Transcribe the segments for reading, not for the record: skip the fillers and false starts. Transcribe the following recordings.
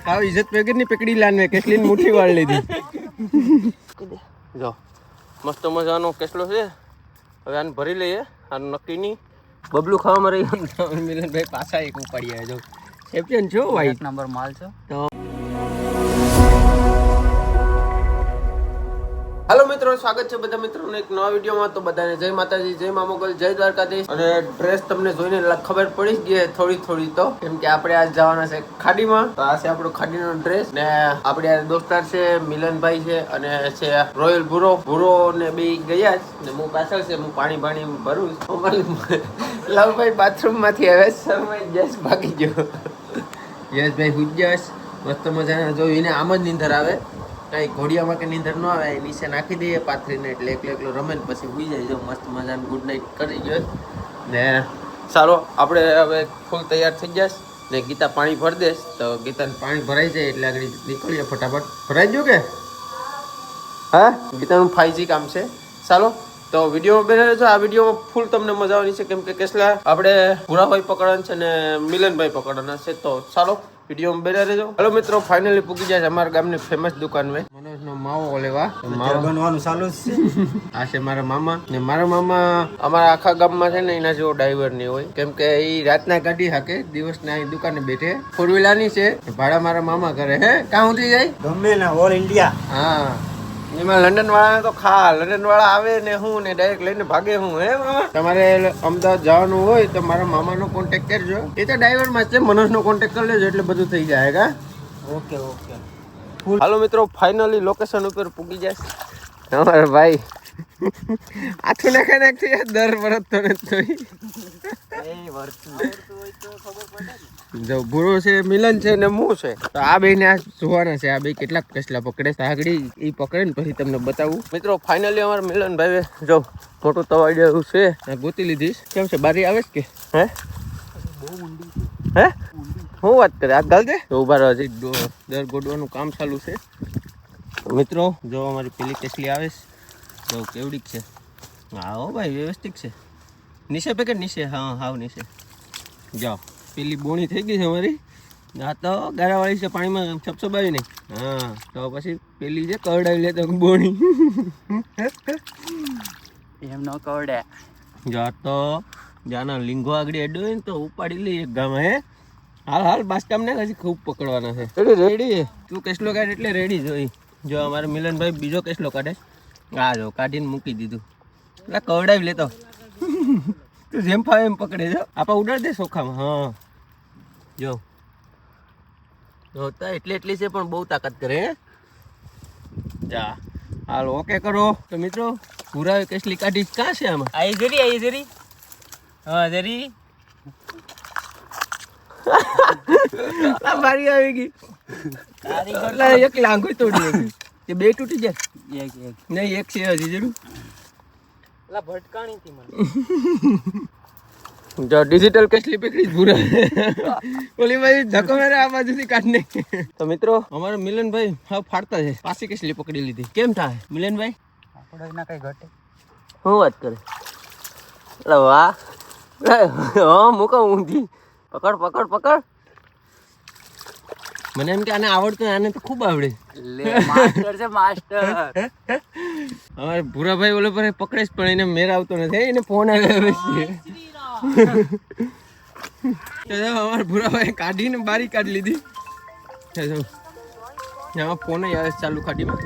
આવ ઇજ્જત વગર ની પકડી લાન મે કેસલી મુઠ્ઠી વાળ લીધી જો મસ્ત મજાનો કેસલો છે હવે આને ભરી લઈએ આનું નક્કી નહીં બબલું ખાવામાં રહી મિલનભાઈ પાછા એક ઉપાડી આવ્યા જો ચેમ્પિયન છો ભાઈ એક નંબર માલ છે તો हेलो मित्रों स्वागत है બધા મિત્રોને એક નવા વિડીયોમાં તો બધાને જય માતાજી જય મા મોગલ જય દ્વારકાધીશ અને ડ્રેસ તમને જોઈને ખબર પડી જ ગઈ થોડી તો કેમ કે આપણે આજ જવાના છે ખાડીમાં તો આ છે આપણો ખાડીનો ડ્રેસ ને આપણે આ દોસ્તાર છે મિલનભાઈ છે અને છે રોયલ ભૂરો ને બે ગયા જ ને હું પાછળ છે હું પાણી ભરું લવભાઈ બાથરૂમ માંથી હવે સમય જસ ભાગી ગયો યશભાઈ હુજ્જસ મસ્ત મજાના જો એને આમ જ નીંદર આવે કઈ ઘોડિયામાં કે નીંદર ન આવે નીચે નાખી દઈએ પાથરીને એટલે એકલો રમે ને પછી સુઈ જાય જો મસ્ત મજાનું ગુડ નાઇટ કરી ગયો ને ચાલો આપણે હવે ફૂલ તૈયાર થઈ જઈશ ને ગીતા પાણી ભરી દેશ તો ગીતાને પાણી ભરાઈ જાય એટલે આગળ નીકળીએ ફટાફટ ભરાઈ ગયું કે હા ગીતાનું 5G કામ છે ચાલો તો વિડીયોમાં બેને રહેજો આ વિડીયોમાં ફૂલ તમને મજા આવવાની છે કેમ કે કેસલા આપણે ભૂરાભાઈ પકડવાના છે ને મિલનભાઈ પકડવાના છે તો ચાલો વિડીયોમાં બેઠા રહેજો હેલો મિત્રો ફાઇનલી પૂકી જાય છે અમારા ગામની ફેમસ દુકાન માં મનોજનો માવો લેવા માવો બનવાનું ચાલુ છે આ છે મારા મામા ને મારા મામા અમારા આખા ગામમાં છે ને એના જેવો ડ્રાઈવર નહીં હોય કેમ કે એ રાતના ગાડી હાકે દિવસના અહીં દુકાને બેઠે ફોર વ્હીલરની છે ભાડા મારા મામા કરે હે કાં ઉતરી જાય ગમે ને ઓલ ઇન્ડિયા હા એમાં લંડન વાળા તો લંડન વાળા આવે ને હું ને ડાયરેક્ટ લઈને ભાગે હું હે મામા તમારે અમદાવાદ જવાનું હોય તો મારા મામાનો કોન્ટેક્ટ કરજો એ તો ડ્રાઈવર માં છે મનોજનો કોન્ટેક્ટ કરી લેજો એટલે બધું થઈ જાય કા ઓકે હાલો મિત્રો ફાઇનલી લોકેશન ઉપર પૂગી જાય અમારા ભાઈ આથું નાખી દર વરસ તો નથી જો ભૂરો છે મિલન છે ને હું છે તો આ બે ને આ જોવાના છે આ બે કેટલાક કેસલા પકડે આગળી એ પકડે ને પછી તમને બતાવું મિત્રો ફાઇનલી અમારા મિલન ભાઈ જો મોટું તવાડ્યું છે ગોતી લીધીશ કેમ છે બારી આવે કે હે હું વાત કરે આ ગાલ દે તો ઉભા રહો હજી દર ગોડવાનું કામ ચાલુ છે મિત્રો જો અમારી પેલી કેસલી આવે જો કેવડીક છે હા હો ભાઈ વ્યવસ્થિત છે નીચે પેકેટ નીચે હા હાવ નીચે જાઓ પેલી બોણી થઈ ગઈ છે અમારી આ તો ગારાવાળી છે પાણીમાં છપછપાવી નહીં હા તો પછી પેલી છે કરડાવી લે તો બોણી એમ ન કવડે જા તો જાના લીંગો આગળ એડો ને તો ઉપાડી લઈ એક ગામ હે હાલ બાસકામ ને હજી ખૂબ પકડવાના છે રેડી તું કેસલો કાઢ એટલે રેડી જોઈ જો અમારે મિલનભાઈ બીજો કેસલો કાઢે આ જો કાઢીને મૂકી દીધું એટલે કવડાવી લેતો તું જેમ ફાવે એમ પકડે જો આપા ઉડાડ દે સોખામાં હા જો હોતા એટલી છે પણ બહુ તાકાત કરે હે જા હાલ ઓકે કરો તો મિત્રો પૂરા કેસલી કાઢી ક્યાં છે આમાં આઈ જરી હા જરી મારી આવી ગઈ એક લાંગો તોડી ગઈ તે બે તૂટી જાય એક નહીં એક છે હજી જરૂર લા ભટકાણી થી મને જો ડિજિટલ કેસલી પકડી પૂરા ઓલી ભાઈ ધક્કો મેરે આ બાજુથી કાઢને તો મિત્રો અમારા મિલનભાઈ હા ફાડતા છે પાછી કેસલી પકડી લીધી કેમ થાય મિલનભાઈ આપણે ના કઈ ઘટે શું વાત કરે અરે વાહ હા મૂકો ઊંધી પકડ મને એમ કે આને આવડતું આને તો ખૂબ આવડે માસ્ટર છે માસ્ટર અમારે ભૂરાભાઈ ઓલો પર પકડે જ પણ એને મેર આવતો નથી એને ફોન આવે છે અમારે ભૂરાભાઈ કાઢીને બારી કાઢી લીધી એમાં ફોન આવે ચાલુ ખાડીમાં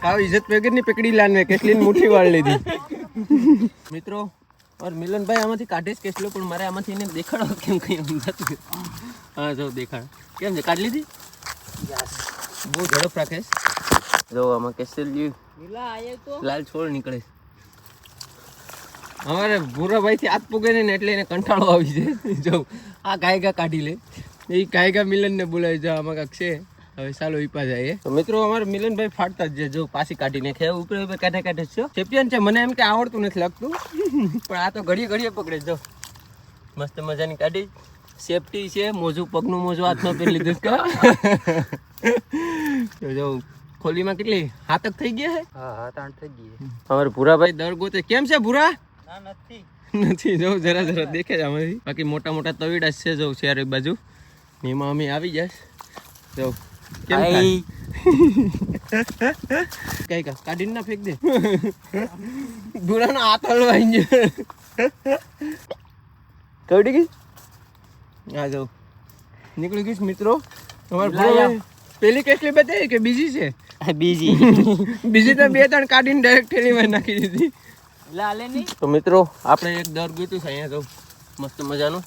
આવ ઇજ્જત વગર ની પકડી લાન કેટલી મુઠ્ઠી વાળ લીધી મિત્રો और મિલનભાઈ આમાંથી કાઢે જ કેસલો પણ મારે આમાંથી એને દેખાડો કેમ કઈ સમજાતું હા જો દેખાડ કેમ છે કાઢી લીધી બહુ ઝડપ રાખે જો આમાં કેસલી લાલ છોડ નીકળે અમારે ભૂરાભાઈ થી હાથ પૂગે ને એટલે એને કંટાળો આવી જાય જો આ ગાયગા કાઢી લે એ ગાયગા મિલન ને બોલાવી જાવ આમાં કાંક છે હવે ચાલો ઈપા જાય તો મિત્રો અમારે મિલનભાઈ ફાડતા જ જો પાછી કાઢી નાખે ઉપર કાઢે છો ચેમ્પિયન છે મને એમ કે આવડતું નથી લાગતું પણ આ તો ઘડીએ પકડે જો મસ્ત મજાની કાઢી સેફટી છે મોજું પગનું મોજું હાથમાં પહેરી લીધું તો જો ખોલીમાં કેટલી હાથક થઈ ગયા હે હા 8 થઈ ગઈ અમારે ભૂરાભાઈ દર ગોતે કેમ છે ભૂરા ના નથી જો જરા દેખે જ આમાંથી બાકી મોટા તવીડા છે જો ચારે બાજુ એમાં અમે આવી જાય જો કેમ થાય આઈ. કઈ કા કાઢીને ના ફેંક દે ભૂરાનો હાથ હલવાઈ ગયો કવડી ગઈ આ જો નીકળી ગઈશ મિત્રો તમારે ભૂરો પેલી કેટલી બતાવી કે બીજી છે બીજી બીજી તો 2-3 કાઢીને ડાયરેક્ટ થેલીમાં નાખી દીધી લાલે ની તો મિત્રો આપણે એક દર ગયું છે અહીંયા તો મસ્ત મજાનું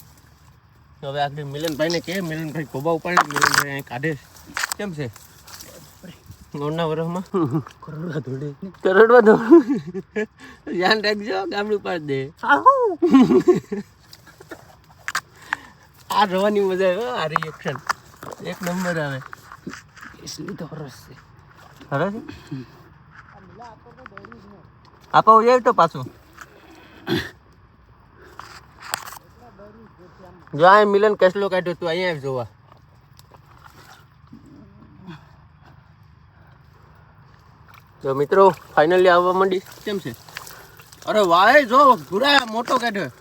તો હવે આગળ મિલનભાઈને કે મિલનભાઈ ખોબા ઉપાડે મિલનભાઈ અહીં કાઢે કેમ છે નોરના વરસમાં કરોડવા ધોડે ધ્યાન રાખજો ગામડું પાડ દે આ રવાની મજા આવે આ રિએક્શન એક નંબર આવે इसलिए तो रस से હવે આપો જાય તો પાછું જો આ મિલન કેસલો કાઢ્યો તું અહીંયા આવી જોવા તો મિત્રો ફાઇનલી આવવા માંડી કેમ છે અરે વાહ જો ભૂરા મોટો કાઢ્યો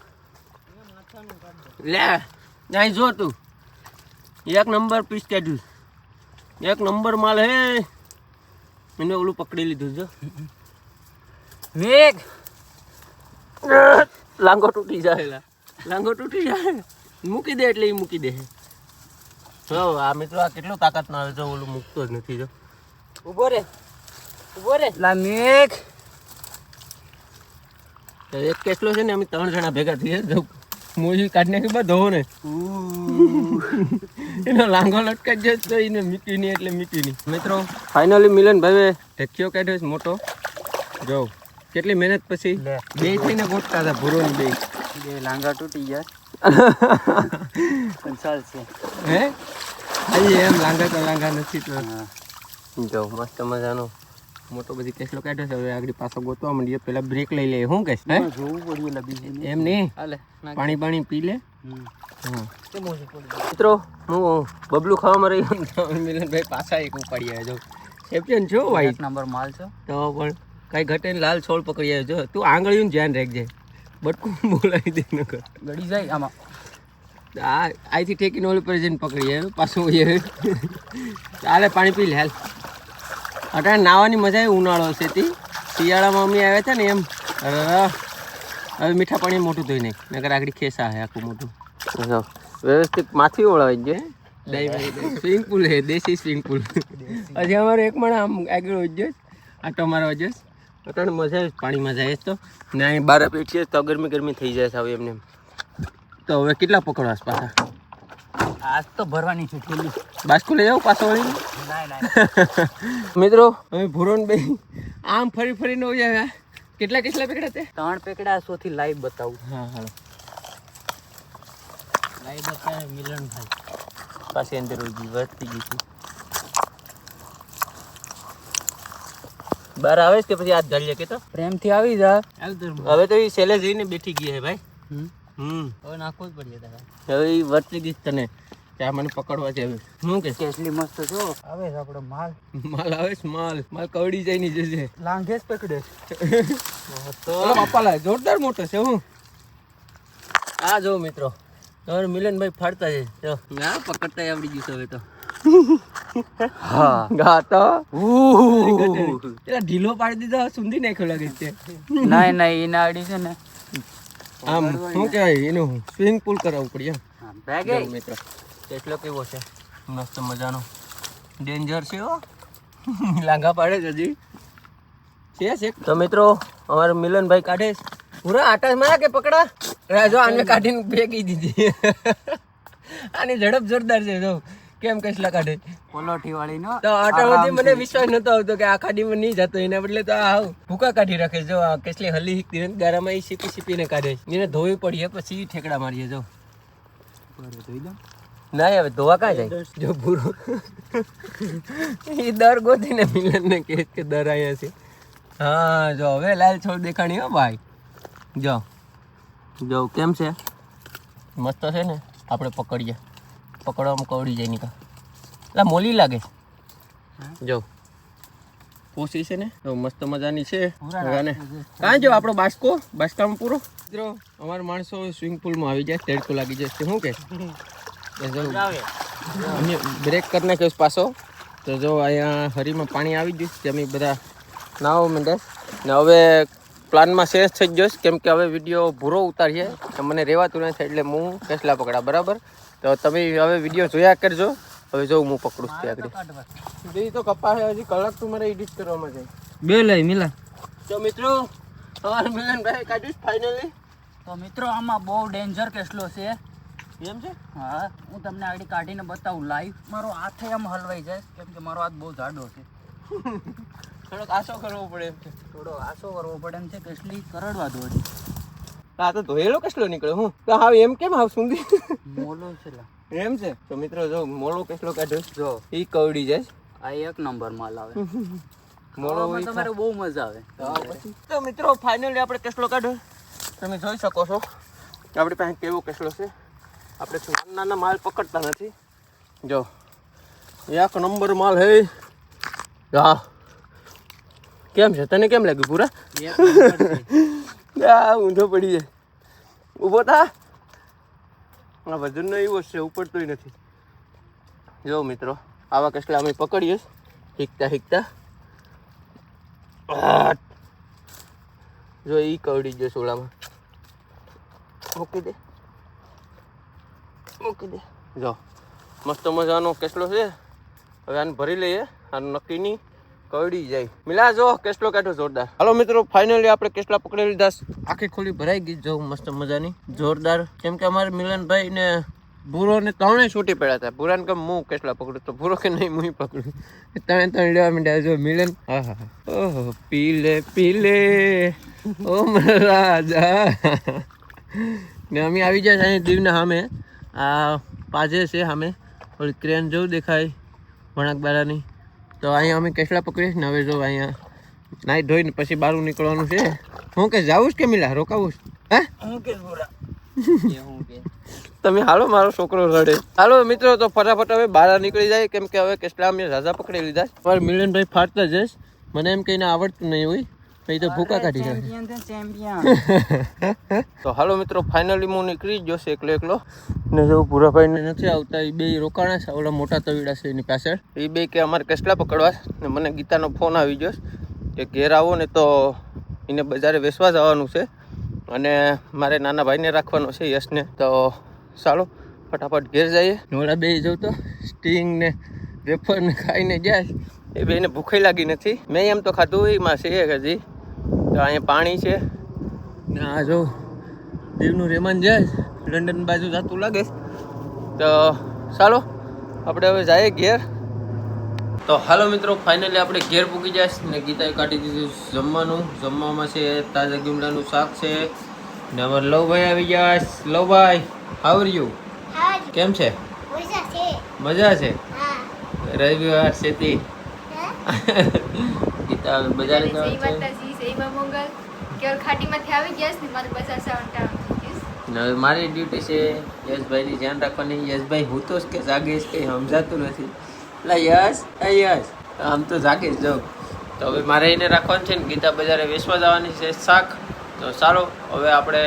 લે અહીં જો તું એક નંબર પીસ કાઢ્યું એક નંબર માલ હે એને ઓલું પકડી લીધું જો વેગ લાંગો તૂટી જાય લાંગો તૂટી જાય મૂકી દે એટલે એ મૂકી દે જો આ મિત્રો આ કેટલો તાકાત ના આવે જો ઓલું મૂકતો જ નથી જો ઉભો રે લા મેઘ તો એક કેસલો છે ને અમે 3 જણા ભેગા થઈએ જો મોજી કાઢી નાખી બધો ને એનો લાંગો લટકાઈ જાય તો એને મીકી નહીં એટલે મીકી નહીં મિત્રો ફાઇનલી મિલન ભાઈ ઢેક્યો કાઢ્યો છે મોટો જો કેટલી મહેનત પછી લે. બે થઈને ગોટતા હતા ભૂરો ને બે બે લાંગા તૂટી ગયા પણ ચાલશે હે આઈ એમ લાંગા તો લાંગા નથી તો હા જો મસ્ત મજાનો મોટો બધી કેસલો કાઢ્યો છે હવે આગળ પાછો ગોતવા માંડીએ પેલા બ્રેક લઈ લે શું કહેશ હે જોવું પડ્યું લા બીજે એમ નહીં હાલે પાણી પી લે હા કે મોજી પડી મિત્રો હું બબલું ખાવામાં રહી ગયો મિલનભાઈ પાછા એક ઉપાડી આવ્યો જો ચેમ્પિયન છો ભાઈ એક નંબર માલ છે તો પણ કઈ ઘટે ને લાલ છોડ પકડી આવ્યો જો તું આંગળીનું ધ્યાન રાખજે બટકું બોલાવી દે ન કર ગડી જાય આમાં આ અહીંથી ટેકીને ઓલી પર જઈને પકડી આવ્યો પાછું એ ચાલે પાણી પી લે હાલ અટાણે નાવાની મજા આવી ઉનાળો છે તે શિયાળામાં અમે આવ્યા હતા ને એમ અરે હવે મીઠા પાણી મોટું ધોઈ નાખ નકર આગળ ખેસા હે આખું મોટું વ્યવસ્થિત માથી ઓળાવી જાય સ્વિમિંગ પુલ હે દેશી સ્વિમિંગ પુલ હજી અમારે એક મણ આમ આગળ વજ્યો આટો મારવા જશ અટાણે મજા આવે પાણીમાં જાય તો ને અહીં બાર પેટીએ તો ગરમી થઈ જાય છે હવે એમને તો હવે કેટલા પકડવાસ પાછા આજ તો ભરવાની છે થેલી બાસ્કો લઈ જાવ પાછો વળી ના મિત્રો અમે ભૂરોન બે આમ ફરી ફરીને આવ્યા કેટલા પેકડા તે 3 પેકડા સોથી લાઈવ બતાવું હા હા લાઈવ બતાવે મિલનભાઈ પાછી અંદર ઉજી વધતી ગઈ છે બાર આવે છે કે પછી હાથ ધારીએ કે તો પ્રેમથી આવી જા હવે તો એ સેલે જઈને બેઠી ગઈ હે ભાઈ હવે નાખવું જ પડશે તારા હવે એ વધતી ગઈ છે તને ત્યાં મને પકડવા છે હવે શું કે કેટલી મસ્ત છો આવે છે આપણો માલ આવે છે માલ કવડી જાય ની જશે લાંઘે જ પકડે તો બાપા લા જોરદાર મોટો છે હું આ જો મિત્રો તમારે મિલનભાઈ ફાડતા છે જો ના પકડતા આવડી ગયું છે હવે તો હા ગાતો એલા ઢીલો પાડી દીધો સુંદી નાખ્યો લાગે છે નહીં એને આવડી છે ને આમ શું કહેવાય એનું સ્વિમિંગ પુલ કરાવવું પડે એમ ભાગે જો મિત્રો કેટલો કેવો છે મસ્ત મજાનો ડેન્જર છે હો લાંગા પાડે છે હજી છે તો મિત્રો અમારે મિલનભાઈ કાઢે પૂરા આટા માં કે પકડા રાજો આને કાઢીને ફેંકી દીધી આની ઝડપ જોરદાર છે જો કેમ કસલા કાઢે પોલોઠી વાળી નો તો આટામાંથી મને વિશ્વાસ નતો આવતો કે આ ખાડીમાં નહીં જતો એના બદલે તો આ ભૂકા કાઢી રાખે જો આ કેટલી હલી હિકતી ને ગારામાં એ સીપીને કાઢે એને ધોવી પડીએ પછી ઠેકડા મારીએ જો ધોઈ દો ના હવે ધોવા કાં જાય જો પૂરો એ દર ગોતીને મિલનને કહે કે દર અહીંયા છે હા જો હવે લાલ છોડ દેખાણી હો ભાઈ જો કેમ છે મસ્ત છે ને આપણે પકડીએ પકડવામાં કવડી જાય નીકા એટલે મોલી લાગે જો પોસી છે ને તો મસ્ત મજાની છે કાં જો આપણો બાસ્કામાં પૂરો મિત્રો અમારા માણસો સ્વિમિંગ પુલમાં આવી જાય તડકો લાગી જાય શું કે અમે બ્રેક કરી નાખ્યો છે પાછો. તો જો અહીંયા હરીમાં પાણી આવી ગયું છે, અમે બધા નાવો માંડે ને હવે પ્લાનમાં શેષ થઈ ગયો છે, કેમ કે હવે વિડીયો ભૂરો ઉતારીએ તો મને રહેવાતું નથી, એટલે હું કેસલા પકડા બરાબર. તો તમે હવે વિડીયો જોયા કરજો. હવે જો હું પકડું છું ત્યાં આગળ તો કપા છે, હજી કલાક તું મારે એડિટ કરવામાં જાય. બે લઈ મિલા. તો મિત્રો તમારે મિલનભાઈ કાઢ્યું ફાઇનલી. તો મિત્રો આમાં બહુ ડેન્જર કેસલો છે. એમ છે? હા, હું તમને આડી કાઢીને બતાવું લાઈવ. મારો હાથ એમ હલવાઈ જાય કેમ કે મારો હાથ બહુ જાડો છે. થોડોક આશો કરવો પડે એમ છે. થોડો આસો કરવો પડે એમ છે. કેસલી કરડવા દો હજી. આ તો ધોયેલો કેસલો નીકળ્યો. હું તો હાવ એમ કેમ હાવ સુંદી મોલો છે લા. એમ છે? તો મિત્રો જો મોળો કેસલો કાઢ્યો જો એ કવડી જાય. આ એક નંબર માલ આવે. મોળો મોલો તમારે બહુ મજા આવે. તો મિત્રો ફાઇનલી આપણે કેસલો કાઢ્યો. તમે જોઈ શકો છો કે આપણી પાસે કેવો કેસલો છે. આપણે નાના નાના માલ પકડતા નથી. જો એક નંબર માલ હે. હા, કેમ છે? તને કેમ લાગ્યું પૂરા? ઊંધો પડી જાય. ઊભો થા. આ વજનનો એવો છે, ઉપડતોય નથી. જો મિત્રો આવા કેસલા અમે પકડીએ શીખતા શીખતા. જો ઈ કવડી ગયો સોલામાં. મૂકી દે. જો મસ્ત મજાનો કેસલો છે. હવે આને ભરી લઈએ. આનું નક્કી નહીં કવડી જાય. મિલા જો કેસલો કાઢો જોરદાર. હાલો મિત્રો ફાઇનલી આપણે કેસલા પકડી લીધા. આખી ખોલી ભરાઈ ગઈ. જો મસ્ત મજાની જોરદાર. કેમ કે અમારે મિલનભાઈ ને ભૂરો ને ત્રણેય છૂટી પડ્યા હતા. ભૂરાને કેમ હું કેસલા પકડું તો ભૂરો કે નહીં હું પકડું. ત્રણ લેવા માંડ્યા. જો મિલન હા હા ઓહો પીલે ઓ મારા રાજા. ને અમે આવી જાય અહીં દીવના સામે. આ પાજે છે સામે ઓલી ક્રેન જેવું દેખાય વણાકબારાની. તો અહીંયા અમે કેસલા પકડીએ ને. હવે જો અહીંયા નાઈ ધોઈને પછી બહાર નીકળવાનું છે. હું કે જાવું કે મિલા રોકાવું? હે હું કે પૂરા તમે હાલો, મારો છોકરો રડે. હાલો મિત્રો તો ફટાફટ હવે બહાર નીકળી જાય, કેમ કે હવે કેસલા અમે રાજા પકડી લીધા. મારે મિલનભાઈ ફાટતા જઈશ. મને એમ કહીને આવડતું નહીં હોય પછી તો ભૂકા કાઢી જાય. તો હાલો મિત્રો ફાઇનલી હું નીકળી ગયો છે એકલો ને. જો ભૂરાભાઈને નથી આવતા. એ બે રોકાણા છે. ઓલા મોટા તવીડા છે એની પાછળ. એ બે કે અમારે કેસલા પકડવા ને. મને ગીતાનો ફોન આવી ગયો કે ઘેર આવો ને તો એને બજારે વેચવા જવાનું છે અને મારે નાના ભાઈને રાખવાનો છે યશને. તો ચાલો ફટાફટ ઘેર જઈએ. ઓલા બે જવું તો સ્ટિંગ ને વેફર ને ખાઈને જાય. એ બેને ભૂખે લાગી નથી. મેં એમ તો ખાધું એમાં છે હજી. તો અહીંયા પાણી છે ને. આ જો દીવનું રેમાન જાય લંડન બાજુ જતું લાગે. તો ચાલો આપણે હવે જઈએ ઘેર. તો હાલો મિત્રો ફાઇનલી આપણે ઘેર પૂકી જાય ને. ગીતાએ કાઢી દીધું જમવાનું. જમવામાં છે તાજા ગીમડાનું શાક છે ને. અમારે લવભાઈ આવી ગયા. લવભાઈ હાઉ આર યુ? કેમ છે? મજા છે? રવિવાર છે તે ગીતા બજારે જવાનું છે. હવે મારી ડ્યુટી છે યશભાઈની ધ્યાન રાખવાની. યશભાઈ હું તો કે જાગે છે કંઈ સમજાતું નથી. એટલે યશ આમ તો જાગે જ જાઉં. તો હવે મારે એને રાખવાનું છે ને. ગીતા બજારે વેચવા જવાની છે શાક. તો ચાલો હવે આપણે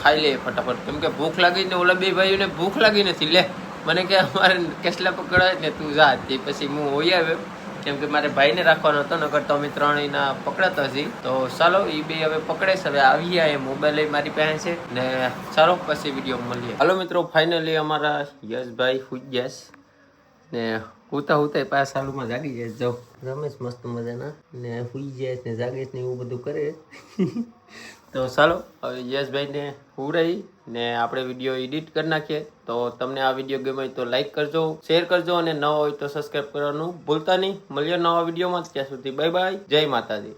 ખાઈ લઈએ ફટાફટ, કેમ કે ભૂખ લાગી ને. ઓલા બે ભાઈઓને ભૂખ લાગી નથી. લે મને કે અમારે કેસલા પકડાય ને તું જા. તે પછી હું હોઈ આવ્યો કેમ કે મારે ભાઈને રાખવાનો હતો. નકર તો અમે ત્રણેયના પકડાતા છીએ. તો ચાલો એ બે હવે પકડે છે. હવે આવી ગયા. મોબાઈલ મારી પાસે છે ને. ચાલો પછી વિડીયો મળીએ. હાલો મિત્રો ફાઇનલી અમારા યશભાઈ હુઈ ગયા ને. હુતા પાછા સાલુમાં જાગી જાય. જાઓ રમેશ મસ્ત મજાના ને હુઈ જાય ને જાગે ને એવું બધું કરે. તો ચાલો હવે યશભાઈને હુરાઈ ને આપણે વિડીયો એડિટ કરી નાખીએ. તો તમને આ વિડીયો ગમે તો લાઈક કરજો, શેર કરજો અને ન હોય તો સબસ્ક્રાઈબ કરવાનું ભૂલતા નહીં. મળીએ નવા વિડીયોમાં. ત્યાં સુધી બાય બાય. જય માતાજી.